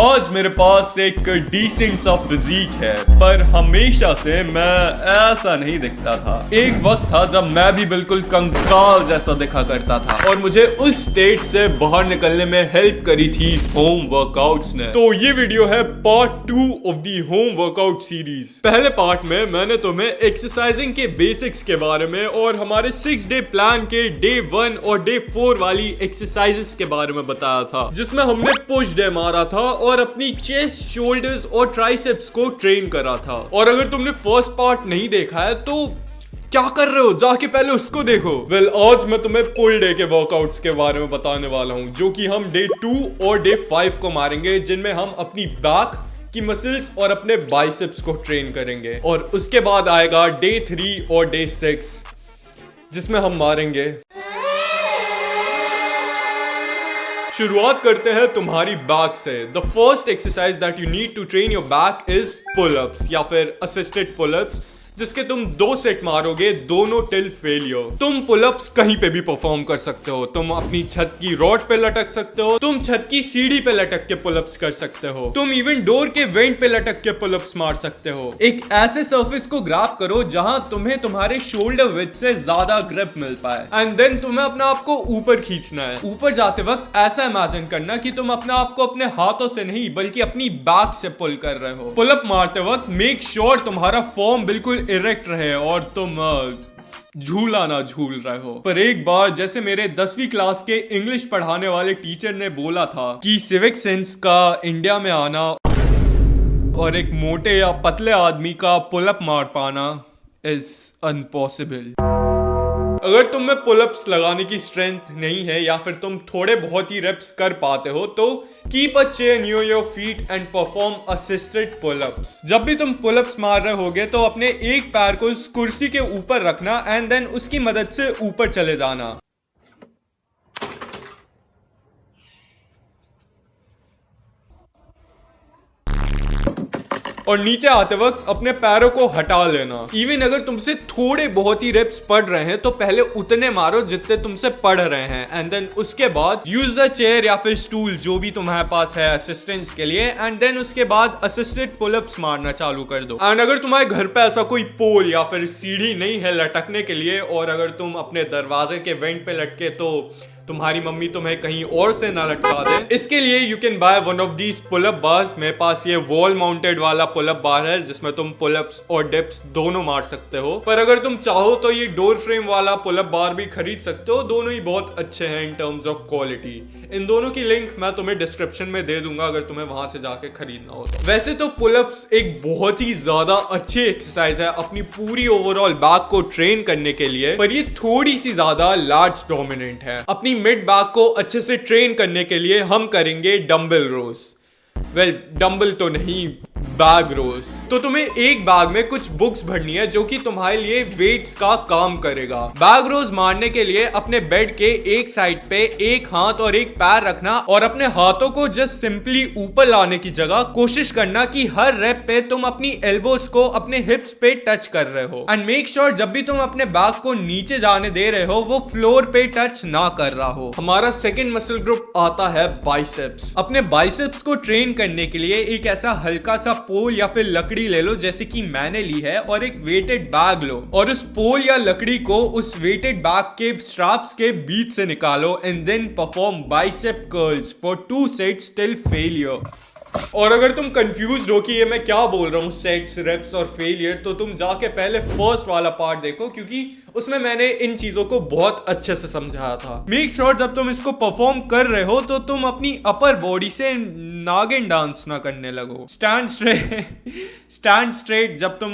आज मेरे पास एक डिसेंट सा फिजिक है, पर हमेशा से मैं ऐसा नहीं दिखता था। एक वक्त था जब मैं भी बिल्कुल कंकाल जैसा दिखा करता था और मुझे उस स्टेट से बाहर निकलने में हेल्प करी थी होम वर्कआउट्स ने। तो ये वीडियो है part 2 of the home workout series. पहले पार्ट में मैंने तुम्हें एक्सरसाइजिंग के बेसिक्स के बारे में और हमारे 6 डे प्लान के डे 1 और डे 4 वाली एक्सरसाइजेस के बारे में बताया था, जिसमें हमने पुश डे मारा था और अपनी चेस्ट, शोल्डर्स और ट्राइसेप्स को ट्रेन करा था। और अगर तुमने फर्स्ट पार्ट नहीं देखा है तो क्या कर रहे हो, जाके पहले उसको देखो। आज मैं तुम्हें पुल डे के वर्कआउट्स के बारे में बताने वाला हूँ, जो कि हम डे 2 और डे 5 को मारेंगे, जिनमें हम अपनी बैक की मसल्स और अपने बाइसेप्स को ट्रेन करेंगे। और उसके बाद आएगा डे 3 और डे 6, जिसमें हम मारेंगे। शुरुआत करते हैं तुम्हारी बैक से। The first exercise that you need to train your back is pull-ups या फिर असिस्टेड पुल-अप्स, जिसके तुम 2 सेट मारोगे, दोनों टिल फेलियर। तुम पुल-अप्स कहीं पे भी परफॉर्म कर सकते हो। तुम अपनी छत की रॉड पे लटक सकते हो, तुम छत की सीढ़ी पे लटक के पुल-अप्स कर सकते हो, तुम इवन डोर के वेंट पे लटक के पुल-अप्स मार सकते हो। एक ऐसे सरफेस को ग्रैब करो जहां तुम्हें तुम्हारे शोल्डर विड्थ से ज्यादा ग्रिप मिल पाए, एंड देन तुम्हें अपने आप को ऊपर खींचना है। ऊपर जाते वक्त ऐसा इमेजिन करना कि तुम अपने आप को अपने हाथों से नहीं बल्कि अपनी बैक से पुल कर रहे हो। पुल-अप मारते वक्त मेक श्योर तुम्हारा फॉर्म बिल्कुल इरेक्ट रहे और तुम झूला ना झूल रहे हो। पर एक बार जैसे मेरे 10वीं क्लास के इंग्लिश पढ़ाने वाले टीचर ने बोला था कि सिविक सेंस का इंडिया में आना और एक मोटे या पतले आदमी का पुल-अप मार पाना इज अनपॉसिबल। अगर तुम में पुल-अप्स लगाने की स्ट्रेंथ नहीं है या फिर तुम थोड़े बहुत ही रेप्स कर पाते हो, तो keep a chair near your feet and perform assisted pull-ups. जब भी तुम पुल-अप्स मार रहे होगे तो अपने एक पैर को उस कुर्सी के ऊपर रखना एंड देन उसकी मदद से ऊपर चले जाना। और नीचे आते वक्त अपने पैरों को हटा लेना। इवन अगर तुमसे थोड़े बहुत ही रेप्स पड़ रहे हैं तो पहले उतने मारो जितने तुमसे पड़ रहे हैं, एंड देन उसके बाद यूज द चेयर या फिर स्टूल जो भी तुम्हारे पास है असिस्टेंस के लिए, एंड देन उसके बाद असिस्टेड पुल-अप्स मारना चालू कर दो। एंड अगर तुम्हारे घर पे ऐसा कोई पोल या फिर सीढ़ी नहीं है लटकने के लिए, और अगर तुम अपने दरवाजे के वेंट पे लटके तो तुम्हारी मम्मी तुम्हें कहीं और से ना लटका दे, इसके लिए you can buy one of these pull up bars. मेरे पास ये वॉल माउंटेड वाला पुल-अप बार है जिसमें तुम पुल-अप्स और डिप्स दोनों मार सकते हो। पर अगर तुम चाहो तो ये डोर फ्रेम वाला पुल-अप बार भी खरीद सकते हो। दोनों ही बहुत अच्छे हैं इन टर्म्स ऑफ क्वालिटी। इन दोनों की लिंक मैं तुम्हें डिस्क्रिप्शन में दे दूंगा अगर तुम्हें वहां से जाके खरीदना हो तो। वैसे तो पुल-अप्स एक बहुत ही ज्यादा अच्छी एक्सरसाइज है अपनी पूरी ओवरऑल बैक को ट्रेन करने के लिए, पर ये थोड़ी सी ज्यादा लार्ज डोमिनेंट है। अपनी मिड बैक को अच्छे से ट्रेन करने के लिए हम करेंगे डंबल रोज। डंबल तो नहीं, बैग रोज। तो तुम्हें एक बैग में कुछ बुक्स भरनी है जो कि तुम्हारे लिए वेट्स का काम करेगा। बैग रोज मारने के लिए अपने बेड के एक साइड पे एक हाथ और एक पैर रखना और अपने हाथों को जस्ट सिंपली ऊपर लाने की जगह कोशिश करना कि हर रेप पे तुम अपनी एल्बोज को अपने हिप्स पे टच कर रहे हो, एंड मेक श्योर जब भी तुम अपने बैग को नीचे जाने दे रहे हो वो फ्लोर पे टच ना कर रहा हो। हमारा सेकेंड मसल ग्रुप आता है बाइसेप्स। अपने बाइसेप्स को ट्रेन करने के लिए एक ऐसा हल्का सा पोल या फिर लकड़ी ले लो जैसे कि मैंने ली है, और एक वेटेड बैग लो और उस पोल या लकड़ी को उस वेटेड बैग के स्ट्रैप्स के बीच से निकालो, and then perform bicep curls for 2 sets till failure. और अगर तुम कंफ्यूज हो कि ये मैं क्या बोल रहा हूँ सेट्स, रेप्स और फेलियर, तो तुम जाके पहले फर्स्ट वाला पार्ट देखो, क्योंकि उसमें मैंने इन चीजों को बहुत अच्छे से समझाया था। मेक श्योर जब तुम इसको परफॉर्म कर रहे हो तो तुम अपनी अपर बॉडी से नागिन डांस ना करने लगो। स्टैंड स्ट्रेट जब तुम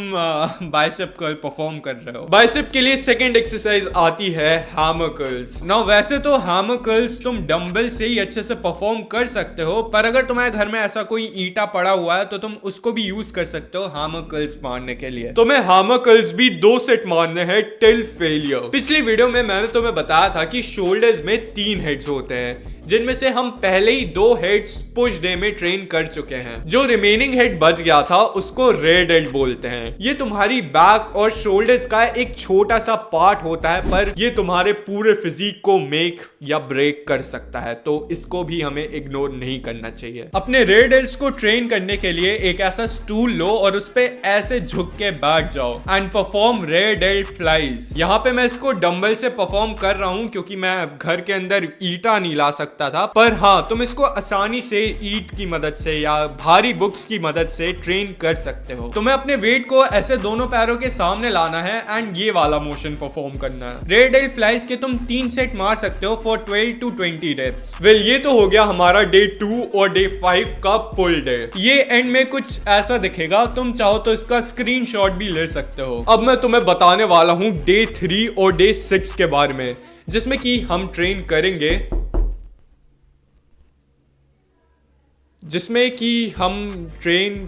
बाइसेप कर्ल परफॉर्म कर रहे हो। बाइसेप के लिए सेकंड एक्सरसाइज आती है हैमर कर्ल्स। नाउ वैसे तो हैमर कर्ल्स तुम डंबल से ही अच्छे से परफॉर्म कर सकते हो, पर अगर तुम्हारे घर में ऐसा कोई ईंटा पड़ा हुआ है तो तुम उसको भी यूज कर सकते हो हैमर कर्ल्स मारने के लिए। तो मैं हैमर कर्ल्स भी 2 सेट मारने हैं टिल फेलियर। पिछली वीडियो में मैंने तुम्हें बताया था कि शोल्डर्स में 3 हेड्स होते हैं, जिनमें से हम पहले ही 2 हेड्स पुश डे में ट्रेन कर चुके हैं। जो रिमेनिंग हेड बच गया था उसको रेयर डेल्ट बोलते हैं। ये तुम्हारी बैक और शोल्डर्स का एक छोटा सा पार्ट होता है, पर ये तुम्हारे पूरे फिजिक को मेक या ब्रेक कर सकता है, तो इसको भी हमें इग्नोर नहीं करना चाहिए। अपने रेयर डेल्ट्स को ट्रेन करने के लिए एक ऐसा स्टूल लो और उस पे ऐसे झुक के बैठ जाओ and perform rare dealt flies. यहाँ पे मैं इसको डंबल से परफॉर्म कर रहा हूँ क्योंकि मैं घर के अंदर ईटा नहीं ला सकता था, पर हाँ तुम इसको आसानी से ईट की मदद से या भारी बुक्स की मदद से ट्रेन कर सकते हो। तुम्हें अपने वेट को ऐसे दोनों पैरों के सामने लाना है एंड ये वाला मोशन परफॉर्म करना है। रेयर डेल्ट फ्लाइज के तुम 3 सेट मार सकते हो फॉर 12 to 20 रेप्स। वेल ये तो हो गया हमारा डे 2 और डे 5 का पुल डे। ये एंड में कुछ ऐसा दिखेगा, तुम चाहो तो इसका स्क्रीनशॉट भी ले सकते हो। अब मैं तुम्हें बताने वाला हूँ डे 3 और डे 6 के बारे में, जिसमें कि हम ट्रेन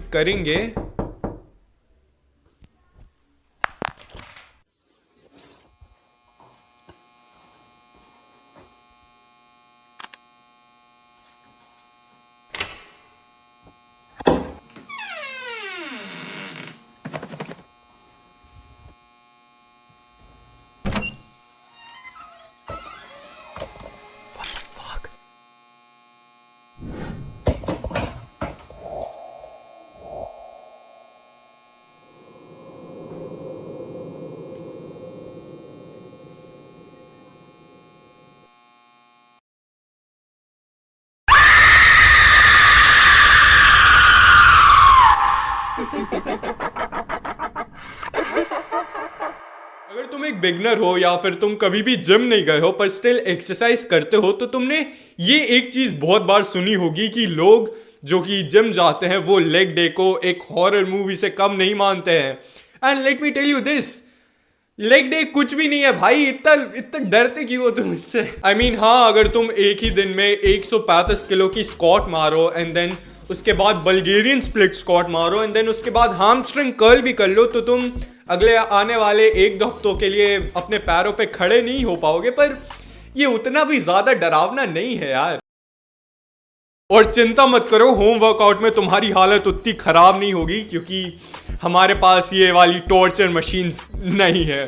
करेंगे अगर तुम एक बिगनर हो या फिर तुम कभी भी जिम नहीं गए हो पर स्टिल एक्सरसाइज करते हो, तो तुमने ये एक चीज बहुत बार सुनी होगी कि लोग जो कि जिम जाते हैं वो लेग डे को एक हॉरर मूवी से कम नहीं मानते हैं। And let me tell you this, leg day कुछ भी नहीं है भाई। इतना डरते क्यों हो तुम इससे? आई मीन हाँ, अगर तुम एक ही दिन में 135 किलो की स्क्वाट मारो एंड देन उसके बाद बल्गेरियन स्प्लिट स्क्वाट मारो एंड देन उसके बाद हैमस्ट्रिंग कर्ल भी कर लो, तो तुम अगले आने वाले 1 हफ्तों के लिए अपने पैरों पे खड़े नहीं हो पाओगे। पर ये उतना भी ज्यादा डरावना नहीं है यार। और चिंता मत करो, होम वर्कआउट में तुम्हारी हालत उतनी खराब नहीं होगी क्योंकि हमारे पास ये वाली टॉर्चर मशीन्स नहीं है।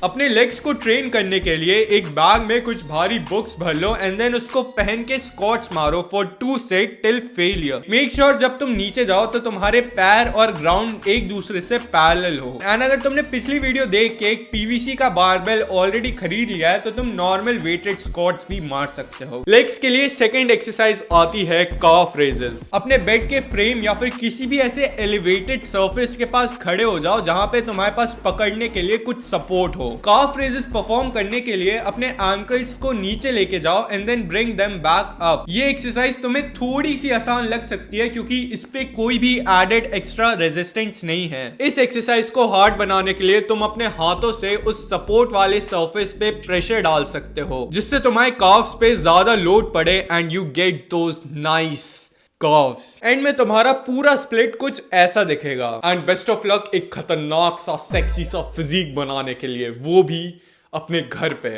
अपने लेग्स को ट्रेन करने के लिए एक बैग में कुछ भारी बुक्स भर लो एंड देन उसको पहन के स्क्वाट्स मारो for 2 set till failure. Make sure जब तुम नीचे जाओ तो तुम्हारे पैर और ग्राउंड एक दूसरे से पैरेलल हो। एंड अगर तुमने पिछली वीडियो देख के एक पीवीसी का बारबेल ऑलरेडी खरीद लिया है तो तुम नॉर्मल वेटेड स्क्वाट्स भी मार सकते हो। लेग्स के लिए सेकेंड एक्सरसाइज आती है काफ रेजेस। अपने बेड के फ्रेम या फिर किसी भी ऐसे एलिवेटेड सर्फेस के पास खड़े हो जाओ जहां पे तुम्हारे पास पकड़ने के लिए कुछ सपोर्ट हो। काफ रेजेस परफॉर्म करने के लिए अपने एंकल्स को नीचे लेके जाओ and then bring them back up. ये एक्सरसाइज तुम्हें थोड़ी सी आसान लग सकती है क्योंकि इस पे कोई भी एडेड एक्स्ट्रा रेजिस्टेंस नहीं है। इस एक्सरसाइज को हार्ड बनाने के लिए तुम अपने हाथों से उस सपोर्ट वाले सरफेस पे प्रेशर डाल सकते हो जिससे तुम्हारे काफ्स पे ज्यादा लोड पड़े and you get those nice curves. And में तुम्हारा पूरा स्प्लिट कुछ ऐसा दिखेगा। एंड बेस्ट ऑफ लक एक खतरनाक सा सेक्सी सा फिजिक बनाने के लिए, वो भी अपने घर पे।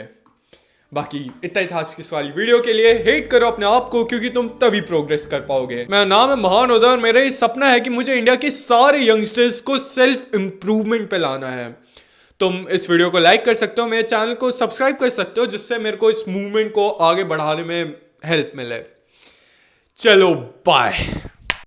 बाकी इतना ही था आज की इस वाली वीडियो के लिए। हेट करो अपने आप को क्योंकि तुम तभी प्रोग्रेस कर पाओगे। मेरा नाम है महान उदय और मेरा ये सपना है कि मुझे इंडिया के सारे यंगस्टर्स को सेल्फ इंप्रूवमेंट पे लाना है। तुम इस वीडियो को लाइक कर सकते हो, मेरे चैनल को सब्सक्राइब कर सकते हो जिससे मेरे को इस मूवमेंट को आगे बढ़ाने में हेल्प मिले। चलो बाय।